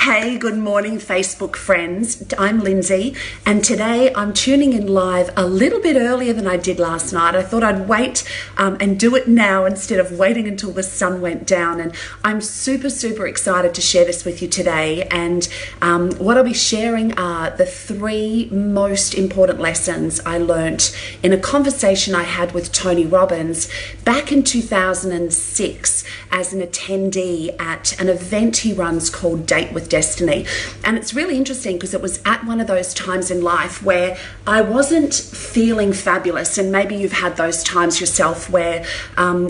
Hey, good morning, Facebook friends. I'm Lyndsey, and today I'm tuning in live a little bit earlier than I did last night. I thought I'd wait and do it now instead of waiting until the sun went down. And I'm super excited to share this with you today. And what I'll be sharing are the 3 most important lessons I learnt in a conversation I had with Tony Robbins back in 2006 as an attendee at an event he runs called Date with Destiny. And it's really interesting because it was at one of those times in life where I wasn't feeling fabulous. And maybe you've had those times yourself where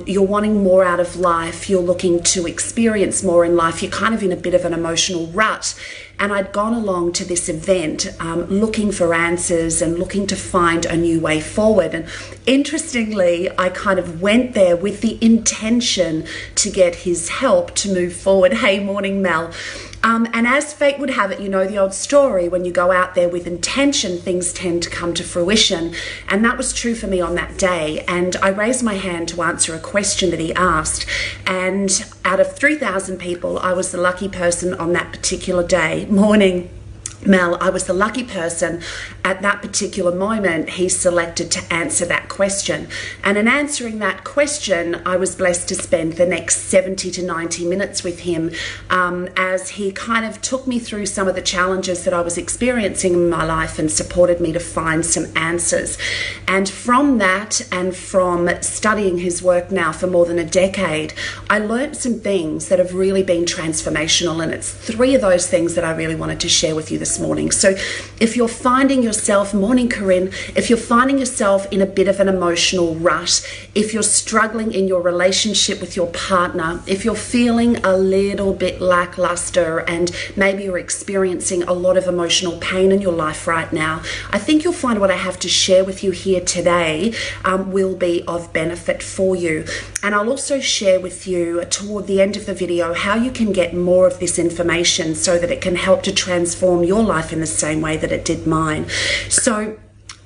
you're wanting more out of life, you're looking to experience more in life, you're kind of in a bit of an emotional rut. And I'd gone along to this event looking for answers and looking to find a new way forward. And interestingly, I kind of went there with the intention to get his help to move forward. Hey, morning, Mel. And as fate would have it, you know the old story, when you go out there with intention, things tend to come to fruition. And that was true for me on that day. And I raised my hand to answer a question that he asked. And out of 3,000 people, I was the lucky person on that particular day. Morning, Mel. I was the lucky person at that particular moment he selected to answer that question. And in answering that question, I was blessed to spend the next 70 to 90 minutes with him as he kind of took me through some of the challenges that I was experiencing in my life and supported me to find some answers. And from that, and from studying his work now for more than a decade, I learned some things that have really been transformational. And it's 3 of those things that I really wanted to share with you this morning. So if you're finding yourself, morning Corinne, if you're finding yourself in a bit of an emotional rut, if you're struggling in your relationship with your partner, if you're feeling a little bit lackluster and maybe you're experiencing a lot of emotional pain in your life right now, I think you'll find what I have to share with you here today will be of benefit for you. And I'll also share with you toward the end of the video how you can get more of this information so that it can help to transform your life in the same way that it did mine. So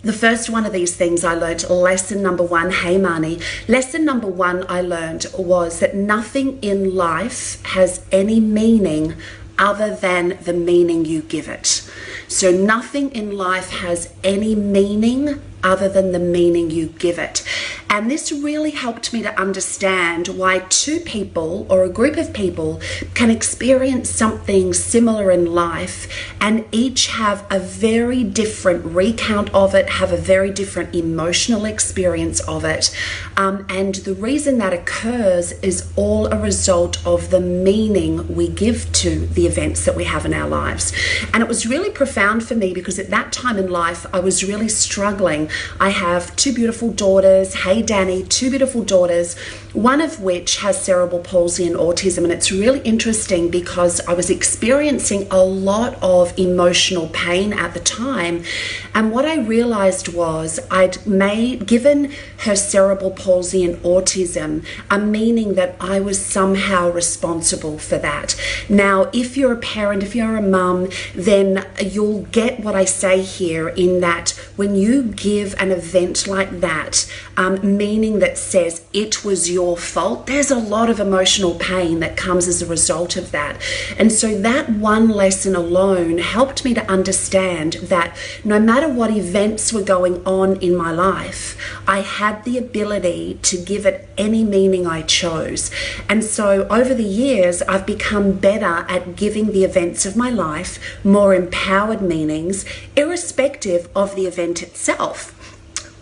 the first one of these things I learned, lesson number 1, hey Marnie, lesson number 1 I learned was that nothing in life has any meaning other than the meaning you give it. So nothing in life has any meaning other than the meaning you give it. And this really helped me to understand why 2 people or a group of people can experience something similar in life and each have a very different recount of it, have a very different emotional experience of it. And the reason that occurs is all a result of the meaning we give to the events that we have in our lives. And it was really profound for me because at that time in life, I was really struggling. I have 2 beautiful daughters. Hey, Danny, 2 beautiful daughters, one of which has cerebral palsy and autism. And it's really interesting because I was experiencing a lot of emotional pain at the time. And what I realized was I'd given her cerebral palsy and autism a meaning that I was somehow responsible for that. Now, if you're a parent, if you're a mum, then you'll get what I say here in that when you give an event like that, meaning that says it was your fault, there's a lot of emotional pain that comes as a result of that. And so that one lesson alone helped me to understand that no matter what events were going on in my life, I had the ability to give it any meaning I chose. And so over the years, I've become better at giving the events of my life more empowered meanings, irrespective of the event itself.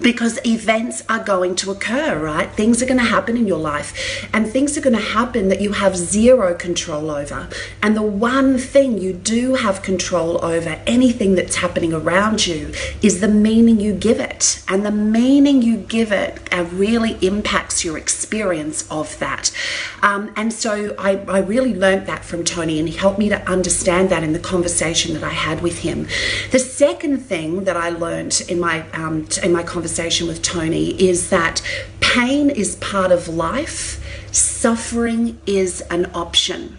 Because events are going to occur, right? Things are going to happen in your life, and things are going to happen that you have 0 control over. And the one thing you do have control over, anything that's happening around you, is the meaning you give it. And the meaning you give it really impacts your experience of that. And so I really learned that from Tony, and he helped me to understand that in the conversation that I had with him. The second thing that I learned in my conversation with Tony is that pain is part of life, suffering is an option.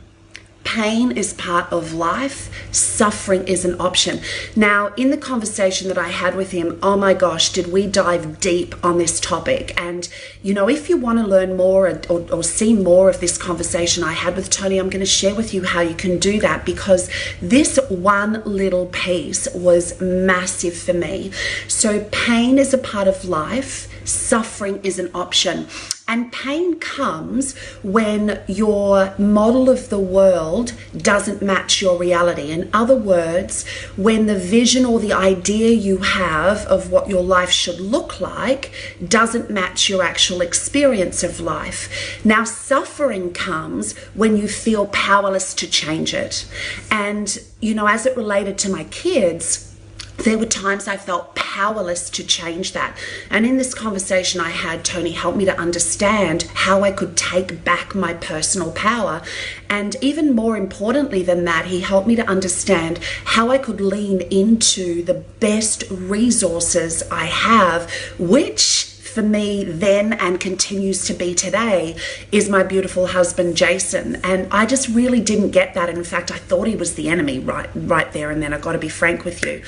pain is part of life, suffering is an option. Now, in the conversation that I had with him, oh my gosh, did we dive deep on this topic. And, you know, if you want to learn more or see more of this conversation I had with Tony, I'm going to share with you how you can do that, because this one little piece was massive for me. So pain is a part of life, suffering is an option. And pain comes when your model of the world doesn't match your reality. In other words, when the vision or the idea you have of what your life should look like doesn't match your actual experience of life. Now, suffering comes when you feel powerless to change it. And, you know, as it related to my kids, there were times I felt powerless to change that. And in this conversation I had, Tony helped me to understand how I could take back my personal power. And even more importantly than that, he helped me to understand how I could lean into the best resources I have, which for me then and continues to be today is my beautiful husband Jason. And I just really didn't get that. In fact, I thought he was the enemy right there and then. I've got to be frank with you.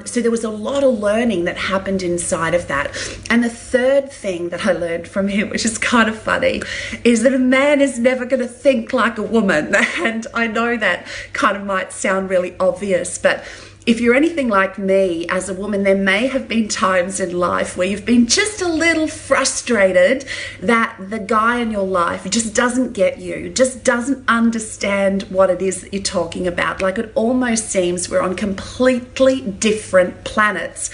So there was a lot of learning that happened inside of that. And the third thing that I learned from him, which is kind of funny, is that a man is never going to think like a woman. And I know that kind of might sound really obvious, but if you're anything like me as a woman, there may have been times in life where you've been just a little frustrated that the guy in your life just doesn't get you, just doesn't understand what it is that you're talking about. Like, it almost seems we're on completely different planets.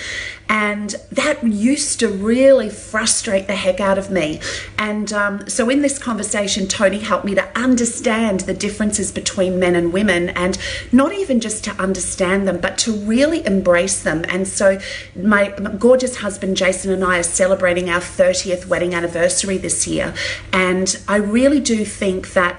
And that used to really frustrate the heck out of me. And so in this conversation, Tony helped me to understand the differences between men and women, and not even just to understand them, but to really embrace them. And so my gorgeous husband, Jason, and I are celebrating our 30th wedding anniversary this year. And I really do think that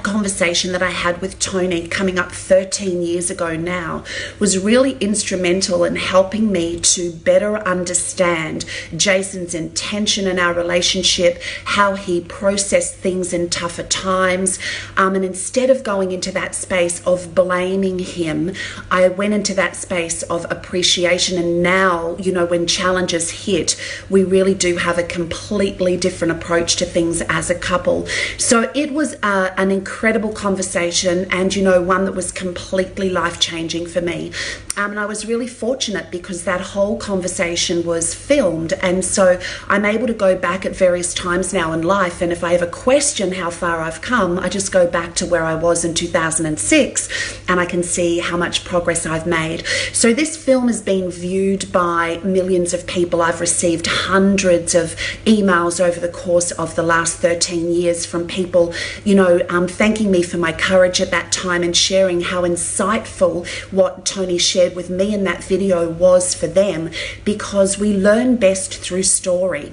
conversation that I had with Tony coming up 13 years ago now was really instrumental in helping me to better understand Jason's intention in our relationship, how he processed things in tougher times. And instead of going into that space of blaming him, I went into that space of appreciation. And now, you know, when challenges hit, we really do have a completely different approach to things as a couple. So it was an incredible conversation, and, you know, one that was completely life-changing for me. And I was really fortunate because that whole conversation was filmed, and so I'm able to go back at various times now in life, and if I ever question how far I've come, I just go back to where I was in 2006 and I can see how much progress I've made. So this film has been viewed by millions of people. I've received hundreds of emails over the course of the last 13 years from people, you know, thanking me for my courage at that time and sharing how insightful what Tony shared with me in that video was for them, because we learn best through story.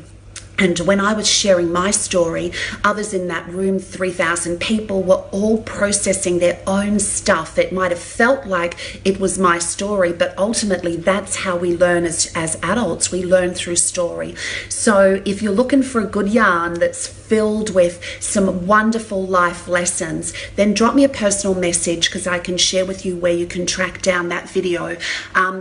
And when I was sharing my story, others in that room, 3,000 people, were all processing their own stuff. It might have felt like it was my story, but ultimately that's how we learn as adults. We learn through story. So if you're looking for a good yarn that's filled with some wonderful life lessons, then drop me a personal message, because I can share with you where you can track down that video,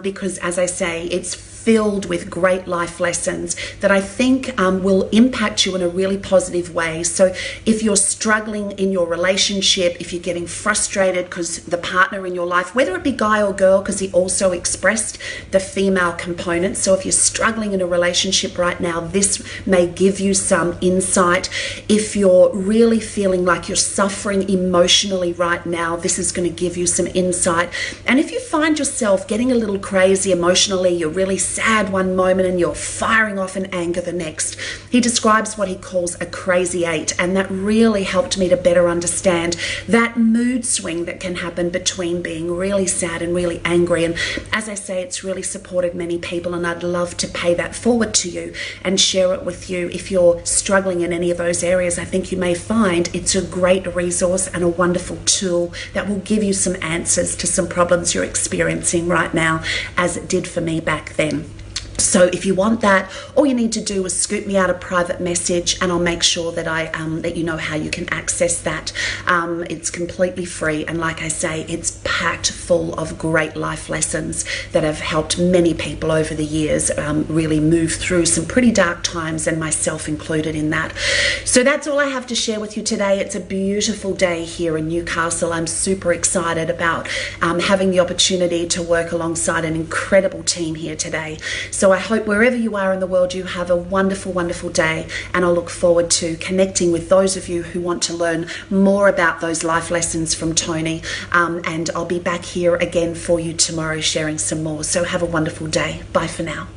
because as I say, it's filled with great life lessons that I think will impact you in a really positive way. So if you're struggling in your relationship, if you're getting frustrated because the partner in your life, whether it be guy or girl, because he also expressed the female component, so if you're struggling in a relationship right now, this may give you some insight. If you're really feeling like you're suffering emotionally right now, this is going to give you some insight. And if you find yourself getting a little crazy emotionally, you're really sad one moment and you're firing off in anger the next, he describes what he calls a crazy eight, and that really helped me to better understand that mood swing that can happen between being really sad and really angry. And as I say, it's really supported many people, and I'd love to pay that forward to you and share it with you. If you're struggling in any of those areas, I think you may find it's a great resource and a wonderful tool that will give you some answers to some problems you're experiencing right now, as it did for me back then. So if you want that, all you need to do is scoop me out a private message, and I'll make sure that I let you know how you can access that. It's completely free, and like I say, it's packed full of great life lessons that have helped many people over the years really move through some pretty dark times, and myself included in that. So that's all I have to share with you today. It's a beautiful day here in Newcastle. I'm super excited about having the opportunity to work alongside an incredible team here today. So I hope wherever you are in the world, you have a wonderful, wonderful day, and I look forward to connecting with those of you who want to learn more about those life lessons from Tony, and I'll be back here again for you tomorrow sharing some more. So have a wonderful day. Bye for now.